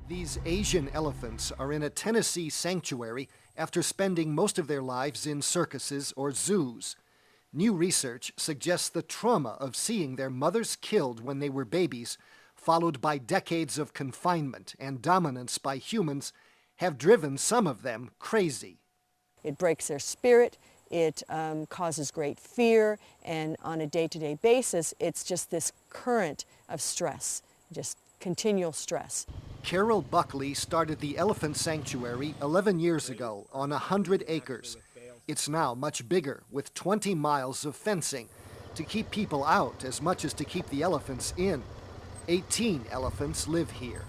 These Asian elephants are in a Tennessee sanctuary after spending most of their lives in circuses or zoos. New research suggests the trauma of seeing their mothers killed when they were babies, followed by decades of confinement and dominance by humans, have driven some of them crazy. It breaks their spirit, it causes great fear, and on a day-to-day basis, it's just this current of stress, just continual stress. Carol Buckley started the Elephant Sanctuary 11 years ago on 100 acres. It's now much bigger, with 20 miles of fencing to keep people out as much as to keep the elephants in. 18 elephants live here.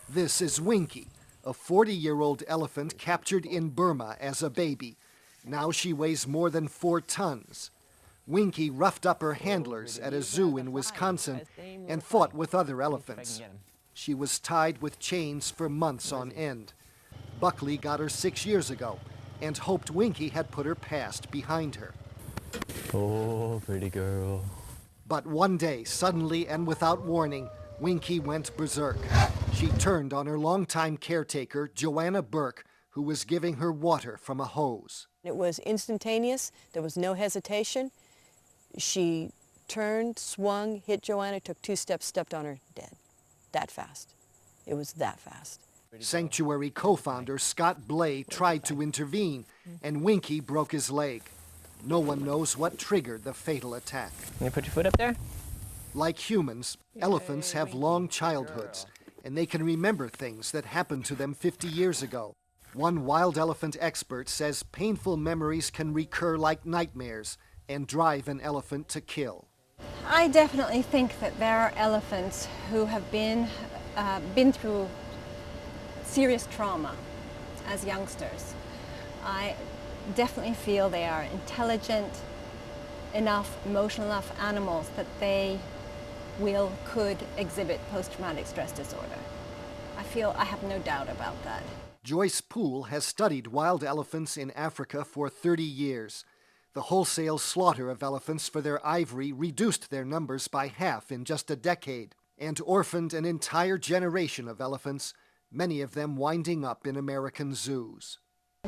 This is Winky, a 40-year-old elephant captured in Burma as a baby. Now she weighs more than 4 tons. Winky roughed up her handlers at a zoo in Wisconsin and fought with other elephants. She was tied with chains for months on end. Buckley got her 6 years ago and hoped Winky had put her past behind her. Oh, pretty girl. But one day, suddenly and without warning, Winky went berserk. She turned on her longtime caretaker, Joanna Burke, who was giving her water from a hose. It was instantaneous. There was no hesitation. She turned, swung, hit Joanna, took 2 steps, stepped on her, dead. That fast. It was that fast. Sanctuary co-founder Scott Blay tried to intervene, and Winky broke his leg. No one knows what triggered the fatal attack. Can you put your foot up there? Like humans, elephants have long childhoods, and they can remember things that happened to them 50 years ago. One wild elephant expert says painful memories can recur like nightmares and drive an elephant to kill. I definitely think that there are elephants who have been through serious trauma as youngsters. I definitely feel they are intelligent enough, emotional enough animals that they could exhibit post-traumatic stress disorder. I have no doubt about that. Joyce Poole has studied wild elephants in Africa for 30 years. The wholesale slaughter of elephants for their ivory reduced their numbers by half in just a decade and orphaned an entire generation of elephants, many of them winding up in American zoos.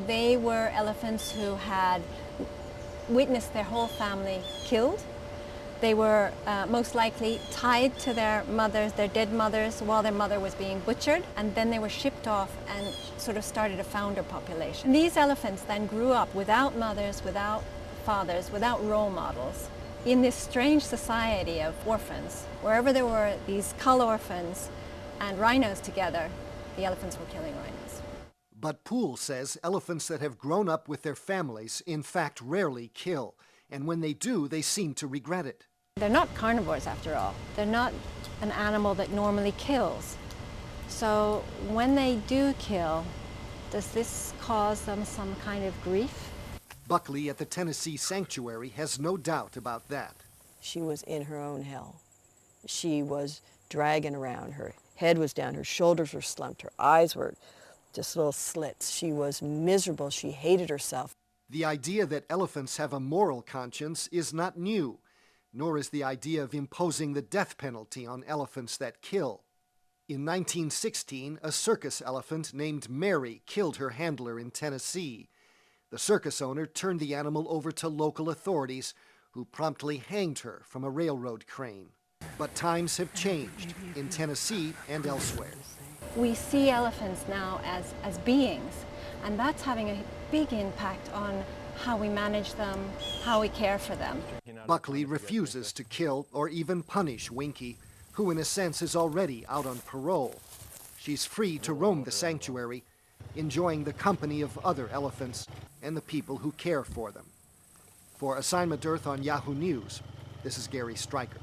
They were elephants who had witnessed their whole family killed. They were most likely tied to their mothers, their dead mothers, while their mother was being butchered, and then they were shipped off and sort of started a founder population. These elephants then grew up without mothers, without fathers, without role models, in this strange society of orphans. Wherever there were these cull orphans and rhinos together, the elephants were killing rhinos. But Poole says elephants that have grown up with their families in fact rarely kill, and when they do, they seem to regret it. They're not carnivores after all. They're not an animal that normally kills. So when they do kill, does this cause them some kind of grief? Buckley at the Tennessee Sanctuary has no doubt about that. She was in her own hell. She was dragging around. Her head was down, her shoulders were slumped, her eyes were just little slits. She was miserable. She hated herself. The idea that elephants have a moral conscience is not new, nor is the idea of imposing the death penalty on elephants that kill. In 1916, a circus elephant named Mary killed her handler in Tennessee. The circus owner turned the animal over to local authorities, who promptly hanged her from a railroad crane. But times have changed in Tennessee and elsewhere. We see elephants now as beings, and that's having a big impact on how we manage them, how we care for them. Buckley refuses to kill or even punish Winky, who in a sense is already out on parole. She's free to roam the sanctuary, enjoying the company of other elephants and the people who care for them. For Assignment Earth on Yahoo News, this is Gary Stryker.